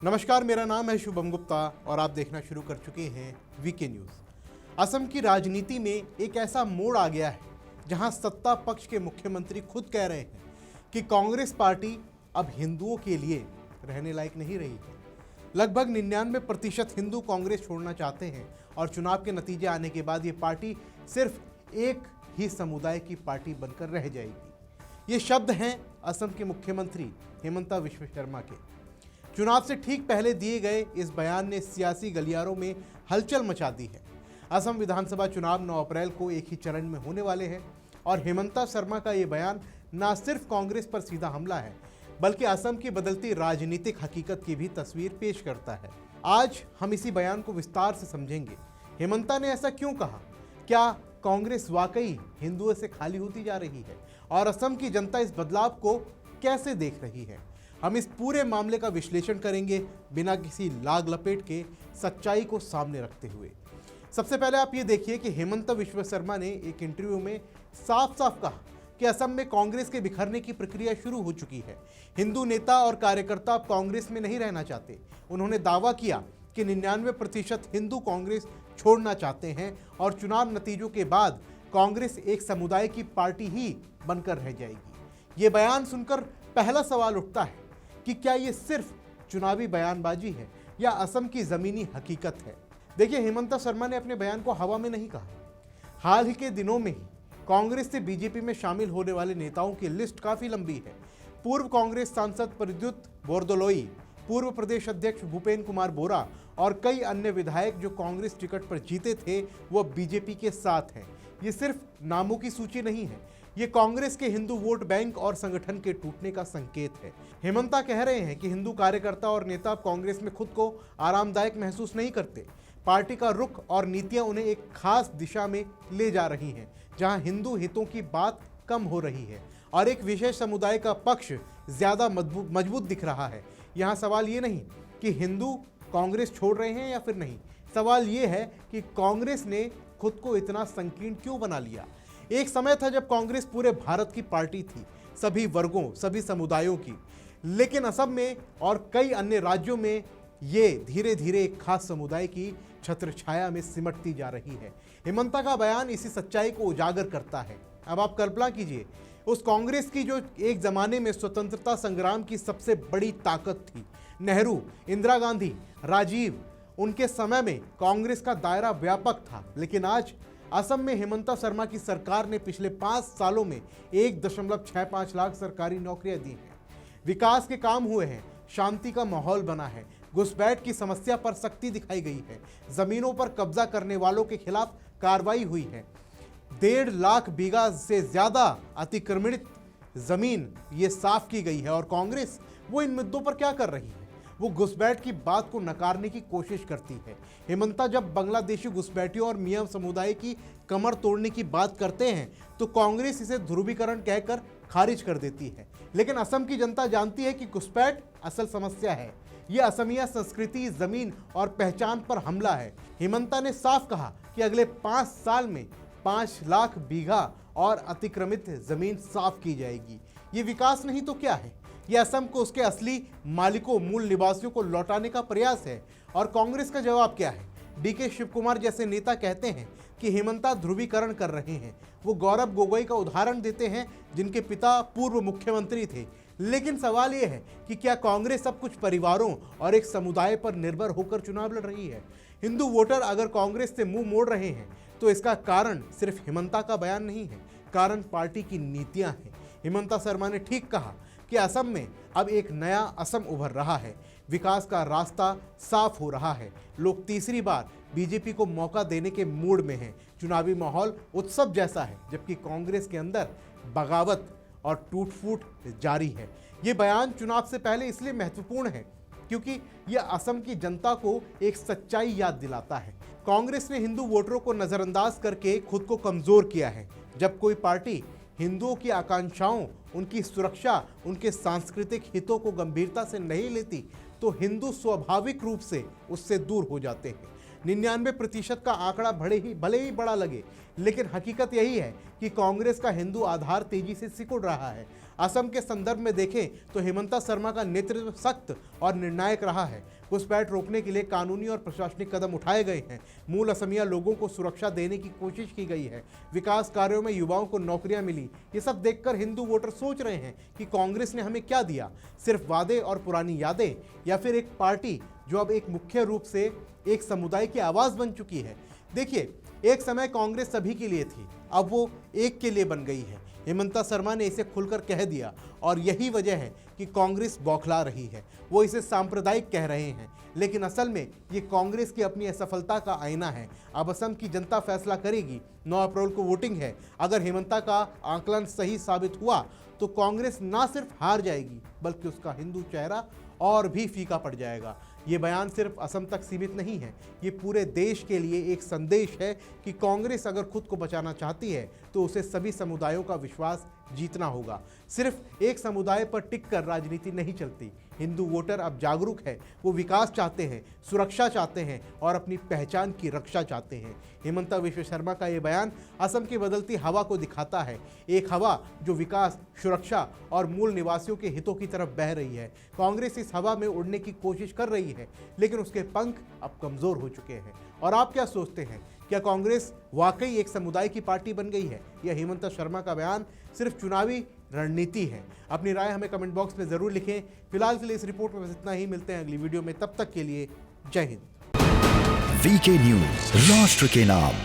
नमस्कार, मेरा नाम है शुभम गुप्ता और आप देखना शुरू कर चुके हैं वीके न्यूज़। असम की राजनीति में एक ऐसा मोड़ आ गया है जहां सत्ता पक्ष के मुख्यमंत्री खुद कह रहे हैं कि कांग्रेस पार्टी अब हिंदुओं के लिए रहने लायक नहीं रही है। लगभग 99% हिंदू कांग्रेस छोड़ना चाहते हैं और चुनाव के नतीजे आने के बाद ये पार्टी सिर्फ एक ही समुदाय की पार्टी बनकर रह जाएगी। ये शब्द हैं असम के मुख्यमंत्री हेमंता विश्व शर्मा के। चुनाव से ठीक पहले दिए गए इस बयान ने सियासी गलियारों में हलचल मचा दी है। असम विधानसभा चुनाव 9 अप्रैल को एक ही चरण में होने वाले हैं और हेमंता शर्मा का ये बयान न सिर्फ कांग्रेस पर सीधा हमला है बल्कि असम की बदलती राजनीतिक हकीकत की भी तस्वीर पेश करता है। आज हम इसी बयान को विस्तार से समझेंगे। हेमंता ने ऐसा क्यों कहा? क्या कांग्रेस वाकई हिंदुओं से खाली होती जा रही है और असम की जनता इस बदलाव को कैसे देख रही है? हम इस पूरे मामले का विश्लेषण करेंगे बिना किसी लाग लपेट के, सच्चाई को सामने रखते हुए। सबसे पहले आप ये देखिए कि हेमंता विश्व शर्मा ने एक इंटरव्यू में साफ साफ कहा कि असम में कांग्रेस के बिखरने की प्रक्रिया शुरू हो चुकी है। हिंदू नेता और कार्यकर्ता अब कांग्रेस में नहीं रहना चाहते। उन्होंने दावा किया कि 99% हिंदू कांग्रेस छोड़ना चाहते हैं और चुनाव नतीजों के बाद कांग्रेस एक समुदाय की पार्टी ही बनकर रह जाएगी। ये बयान सुनकर पहला सवाल उठता है कि क्या ये सिर्फ चुनावी बयानबाजी है या असम की जमीनी हकीकत है? देखिए, हेमंता शर्मा ने अपने बयान को हवा में नहीं कहा। हाल ही के दिनों में ही कांग्रेस से बीजेपी में शामिल होने वाले नेताओं की लिस्ट काफी लंबी है। पूर्व कांग्रेस सांसद प्रद्युत बोरदोलोई, पूर्व प्रदेश अध्यक्ष भूपेन कुमार बोरा और कई अन्य विधायक जो कांग्रेस टिकट पर जीते थे वो बीजेपी के साथ हैं। ये सिर्फ नामों की सूची नहीं है, ये कांग्रेस के हिंदू वोट बैंक और संगठन के टूटने का संकेत है। हेमंता कह रहे हैं कि हिंदू कार्यकर्ता और नेता कांग्रेस में खुद को आरामदायक महसूस नहीं करते। पार्टी का रुख और नीतियां उन्हें एक खास दिशा में ले जा रही हैं, जहां हिंदू हितों की बात कम हो रही है और एक विशेष समुदाय का पक्ष ज्यादा मजबूत दिख रहा है। यहाँ सवाल ये नहीं कि हिंदू कांग्रेस छोड़ रहे हैं या फिर नहीं, सवाल ये है कि कांग्रेस ने खुद को इतना संकीर्ण क्यों बना लिया। एक समय था जब कांग्रेस पूरे भारत की पार्टी थी, सभी वर्गों, सभी समुदायों की, लेकिन असम में और कई अन्य राज्यों में ये धीरे धीरे एक खास समुदाय की छत्रछाया में सिमटती जा रही है। हेमंता का बयान इसी सच्चाई को उजागर करता है। अब आप कल्पना कीजिए उस कांग्रेस की जो एक जमाने में स्वतंत्रता संग्राम की सबसे बड़ी ताकत थी। नेहरू, इंदिरा गांधी, राजीव, उनके समय में कांग्रेस का दायरा व्यापक था, लेकिन आज असम में हेमंता शर्मा की सरकार ने पिछले 5 सालों में 1.65 लाख सरकारी नौकरियां दी हैं। विकास के काम हुए हैं, शांति का माहौल बना है, घुसपैठ की समस्या पर सख्ती दिखाई गई है, जमीनों पर कब्जा करने वालों के खिलाफ कार्रवाई हुई है, 1.5 लाख बीघा से ज्यादा अतिक्रमित जमीन ये साफ की गई है। और कांग्रेस वो इन मुद्दों पर क्या कर रही है? वो घुसपैठ की बात को नकारने की कोशिश करती है। हेमंता जब बांग्लादेशी घुसपैठियों और मियां समुदाय की कमर तोड़ने की बात करते हैं तो कांग्रेस इसे ध्रुवीकरण कहकर खारिज कर देती है। लेकिन असम की जनता जानती है कि घुसपैठ असल समस्या है। यह असमिया संस्कृति, जमीन और पहचान पर हमला है। हेमंता ने साफ कहा कि अगले 5 साल में 5 लाख बीघा और अतिक्रमित जमीन साफ की जाएगी। ये विकास नहीं तो क्या है? यह असम को उसके असली मालिकों, मूल निवासियों को लौटाने का प्रयास है। और कांग्रेस का जवाब क्या है? डीके शिव कुमार जैसे नेता कहते हैं कि हेमंता ध्रुवीकरण कर रहे हैं। वो गौरव गोगोई का उदाहरण देते हैं जिनके पिता पूर्व मुख्यमंत्री थे। लेकिन सवाल यह है कि क्या कांग्रेस अब कुछ परिवारों और एक समुदाय पर निर्भर होकर चुनाव लड़ रही है? हिंदू वोटर अगर कांग्रेस से मुंह मोड़ रहे हैं तो इसका कारण सिर्फ हेमंता का बयान नहीं है, कारण पार्टी की नीतियां हैं। हेमंता शर्मा ने ठीक कहा कि असम में अब एक नया असम उभर रहा है, विकास का रास्ता साफ हो रहा है। लोग तीसरी बार बीजेपी को मौका देने के मूड में हैं। चुनावी माहौल उत्सव जैसा है, जबकि कांग्रेस के अंदर बगावत और टूट-फूट जारी है। ये बयान चुनाव से पहले इसलिए महत्वपूर्ण है क्योंकि यह असम की जनता को एक सच्चाई याद दिलाता है। कांग्रेस ने हिंदू वोटरों को नजरअंदाज करके खुद को कमजोर किया है। जब कोई पार्टी हिंदुओं की आकांक्षाओं, उनकी सुरक्षा, उनके सांस्कृतिक हितों को गंभीरता से नहीं लेती तो हिंदू स्वाभाविक रूप से उससे दूर हो जाते हैं। 99% का आंकड़ा भले ही बड़ा लगे, लेकिन हकीकत यही है कि कांग्रेस का हिंदू आधार तेजी से सिकुड़ रहा है। असम के संदर्भ में देखें तो हेमंता शर्मा का नेतृत्व सख्त और निर्णायक रहा है। घुसपैठ रोकने के लिए कानूनी और प्रशासनिक कदम उठाए गए हैं। मूल असमिया लोगों को सुरक्षा देने की कोशिश की गई है। विकास कार्यों में युवाओं को नौकरियां मिली। ये सब देखकर हिंदू वोटर सोच रहे हैं कि कांग्रेस ने हमें क्या दिया, सिर्फ वादे और पुरानी यादें, या फिर एक पार्टी जो अब एक मुख्य रूप से एक समुदाय की आवाज बन चुकी है। देखिए, एक समय कांग्रेस सभी के लिए थी, अब वो एक के लिए बन गई है। हेमंता शर्मा ने इसे खुलकर कह दिया और यही वजह है कि कांग्रेस बौखला रही है। वो इसे सांप्रदायिक कह रहे हैं, लेकिन असल में ये कांग्रेस की अपनी असफलता का आईना है। अब असम की जनता फैसला करेगी। 9 अप्रैल को वोटिंग है। अगर हेमंता का आकलन सही साबित हुआ तो कांग्रेस ना सिर्फ हार जाएगी बल्कि उसका हिंदू चेहरा और भी फीका पड़ जाएगा। ये बयान सिर्फ असम तक सीमित नहीं है, ये पूरे देश के लिए एक संदेश है कि कांग्रेस अगर खुद को बचाना चाहती है तो उसे सभी समुदायों का विश्वास जीतना होगा। सिर्फ एक समुदाय पर टिककर राजनीति नहीं चलती। हिंदू वोटर अब जागरूक है, वो विकास चाहते हैं, सुरक्षा चाहते हैं और अपनी पहचान की रक्षा चाहते हैं। हेमंता विश्व शर्मा का ये बयान असम की बदलती हवा को दिखाता है, एक हवा जो विकास, सुरक्षा और मूल निवासियों के हितों की तरफ बह रही है। कांग्रेस इस हवा में उड़ने की कोशिश कर रही है, लेकिन उसके पंख अब कमजोर हो चुके हैं। और आप क्या सोचते हैं, क्या कांग्रेस वाकई एक समुदाय की पार्टी बन गई है या हेमंता शर्मा का बयान सिर्फ चुनावी रणनीति है? अपनी राय हमें कमेंट बॉक्स में जरूर लिखें। फिलहाल के लिए इस रिपोर्ट में बस इतना ही। मिलते हैं अगली वीडियो में, तब तक के लिए जय हिंद। वीके न्यूज, राष्ट्र के नाम।